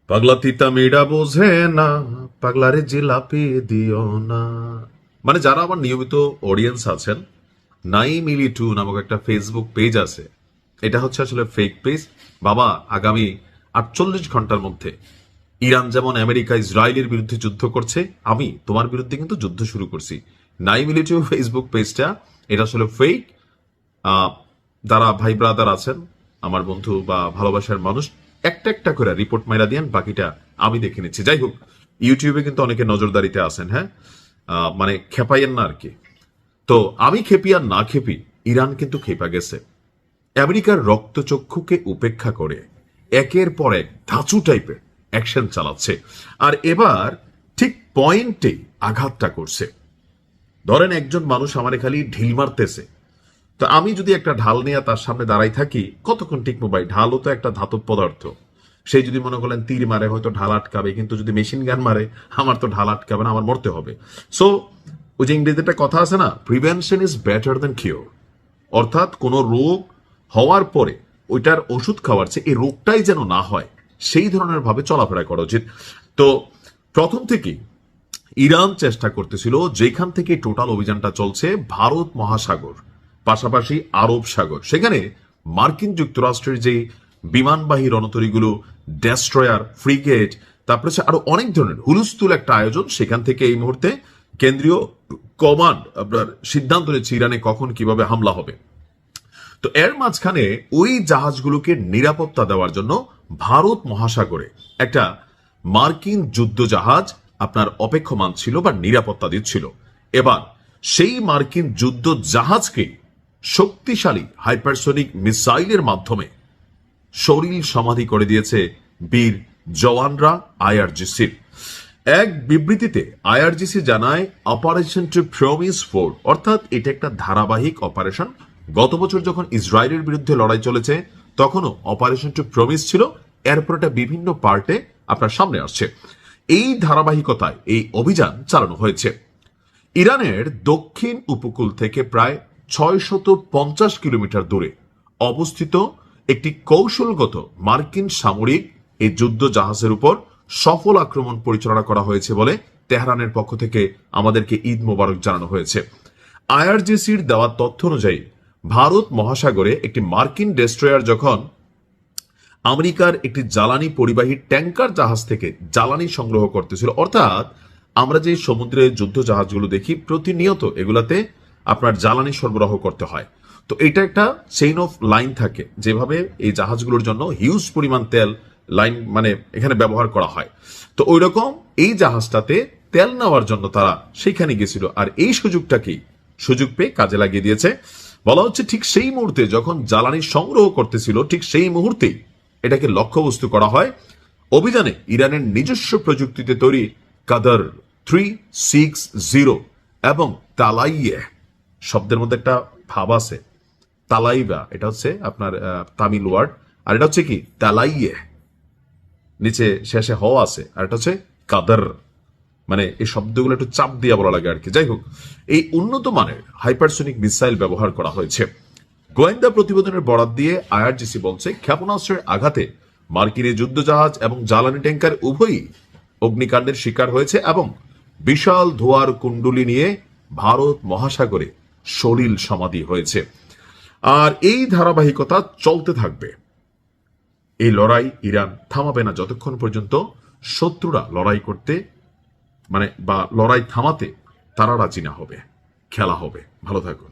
পাগলা তিতা মিডা বোঝে না, পাগলারে জিলাপি দিও না। মানে যারা আমার নিয়মিত অডিয়েন্স আছেন, 9mm2 নামক একটা ফেসবুক পেজ আছে, এটা হচ্ছে আসলে ফেক পেজ। বাবা, আগামী 48 ঘন্টার মধ্যে ইরান যেমন আমেরিকা ইসরায়েলের বিরুদ্ধে যুদ্ধ করছে, আমি তোমার বিরুদ্ধে কিন্তু যুদ্ধ শুরু করছি। 9mm2 ফেসবুক পেজটা, এটা আসলে ফেক। যারা ভাই ব্রাদার আছেন, আমার বন্ধু বা ভালোবাসার মানুষ, একটা একটা করে রিপোর্ট মাইরা দিয়েন, বাকিটা আমি দেখে নিচ্ছি। যাই হোক, ইউটিউবে কিন্তু অনেকে নজরদারিতে আছেন, হ্যাঁ, মানে খেপাইয়েন না আর কি। তো আমি খেপি আর না খেপি, ইরান কিন্তু খেপা গেছে। আমেরিকার রক্তচক্ষুকে উপেক্ষা করে একের পর এক ধাঁচু টাইপের অ্যাকশন চালাচ্ছে, আর এবার ঠিক পয়েন্টে আঘাতটা করছে। ধরেন একজন মানুষ আমারে খালি ঢিল মারতেছে, তো আমি যদি একটা ঢাল নিয়ে তার সামনে দাঁড়াই থাকি, কতক্ষণ টিকবো ভাই? ঢালও তো একটা ধাতব পদার্থ। সেই যদি মনে করেন তীর মারে, হয়তো ঢাল আটকাবে, কিন্তু যদি মেশিন গান মারে, আমার তো ঢাল আটকাবে না, আমার মরতে হবে। সো ওই যে ইংরেজিতে একটা কথা আছে না, prevention is better than cure. অর্থাৎ কোনো রোগ হওয়ার পরে ওইটার ওষুধ খাওয়ার চেয়ে এই রোগটাই যেন না হয়, সেই ধরনের ভাবে চলাফেরা করা উচিত। তো প্রথম থেকেই ইরান চেষ্টা করতেছিল, যেখান থেকে টোটাল অভিযানটা চলছে, ভারত মহাসাগর পাশাপাশি আরব সাগর, সেখানে মার্কিন যুক্তরাষ্ট্রের যে বিমানবাহী রণতরীগুলো, ডেস্ট্রয়ার, ফ্রিগেট, তারপরে আরো অনেক ধরনের হুলস্থুল একটা আয়োজন, সেখান থেকে এই মুহূর্তে কেন্দ্রীয় কমান্ড আপনার সিদ্ধান্ত নিচ্ছে ইরানে কখন কিভাবে হামলা হবে। তো এর মাঝখানে ওই জাহাজগুলোকে নিরাপত্তা দেওয়ার জন্য ভারত মহাসাগরে একটা মার্কিন যুদ্ধ জাহাজ আপনার অপেক্ষমান ছিল বা নিরাপত্তা দিচ্ছিল। এবার সেই মার্কিন যুদ্ধ জাহাজকে শক্তিশালী হাইপারসোনিক মিসাইলের মাধ্যমে শরীর সমাধি করে দিয়েছে বীর জওয়ানরা আইআরজিসির। এক বিবৃতিতে আইআরজিসি জানায়, অপারেশন টু প্রমিস 4, অর্থাৎ এটা একটা ধারাবাহিক অপারেশন। গত বছর যখন ইসরায়েলের বিরুদ্ধে লড়াই চলেছে, তখনও অপারেশন টু প্রমিস ছিল, এরপর এটা বিভিন্ন পার্টে আপনার সামনে আসছে। এই ধারাবাহিকতায় এই অভিযান চালানো হয়েছে। ইরানের দক্ষিণ উপকূল থেকে প্রায় 650 কিলোমিটার দূরে অবস্থিত একটি কৌশলগত মার্কিন সামরিক এই যুদ্ধ জাহাজের উপর সফল আক্রমণ পরিচালনা করা হয়েছে বলে তেহরানের পক্ষ থেকে আমাদেরকে ঈদ মোবারক জানানো হয়েছে। আইআরজিসির দেওয়া তথ্য অনুযায়ী ভারত মহাসাগরে একটি মার্কিন ডেস্ট্রয়ার যখন আমেরিকার একটি জ্বালানি পরিবাহী ট্যাঙ্কার জাহাজ থেকে জ্বালানি সংগ্রহ করতেছিল, অর্থাৎ আমরা যে সমুদ্রে যুদ্ধ জাহাজগুলো দেখি প্রতিনিয়ত, এগুলাতে আপনার জ্বালানি সরবরাহ করতে হয়। তো এটা একটা চেইন অফ লাইন থাকে, যেভাবে এই জাহাজগুলোর জন্য হিউজ পরিমাণ তেল লাইন মানে এখানে ব্যবহার করা হয়। তো ওই রকম এই জাহাজটাতে তেল নেওয়ার জন্য তারা সেখানে গেছিল, আর এই সুযোগটাকেই সুযোগ পেয়ে কাজে লাগিয়ে দিয়েছে। বলা হচ্ছে ঠিক সেই মুহূর্তে যখন জ্বালানি সংগ্রহ করতেছিল, ঠিক সেই মুহূর্তেই এটাকে লক্ষ্যবস্তু করা হয়। অভিযানে ইরানের নিজস্ব প্রযুক্তিতে তৈরি কাদার 360 এবং তালাইয়ে শব্দের মধ্যে একটা ভাব আছে, তালাইবা, এটা হচ্ছে আপনার তামিল ওয়ার্ড, আর এটা হচ্ছে কি তালাইয়ে, নিচে শেষে হ আছে, আর এটা হচ্ছে কাদার, মানে এই শব্দগুলো একটু চাপ দিয়ে বলা লাগে আর কি। যাই হোক, এই উন্নত মানের হাইপারসোনিক মিসাইল ব্যবহার করা হয়েছে। গোয়েন্দা প্রতিবেদনের বরাত দিয়ে আইআরজিসি বলছে, ক্ষেপণাস্ত্রের আঘাতে মার্কিন যুদ্ধ জাহাজ এবং জ্বালানি ট্যাঙ্কার উভয়ই অগ্নিকাণ্ডের শিকার হয়েছে এবং বিশাল ধোয়ার কুণ্ডুলি নিয়ে ভারত মহাসাগরে সলিল সমাধি হয়েছে। আর এই ধারাবাহিকতা চলতে থাকবে। এই লড়াই ইরান থামাবে না যতক্ষণ পর্যন্ত শত্রুরা লড়াই করতে বা লড়াই থামাতে তারা রাজি না হবে। খেলা হবে। ভালো থাকুন।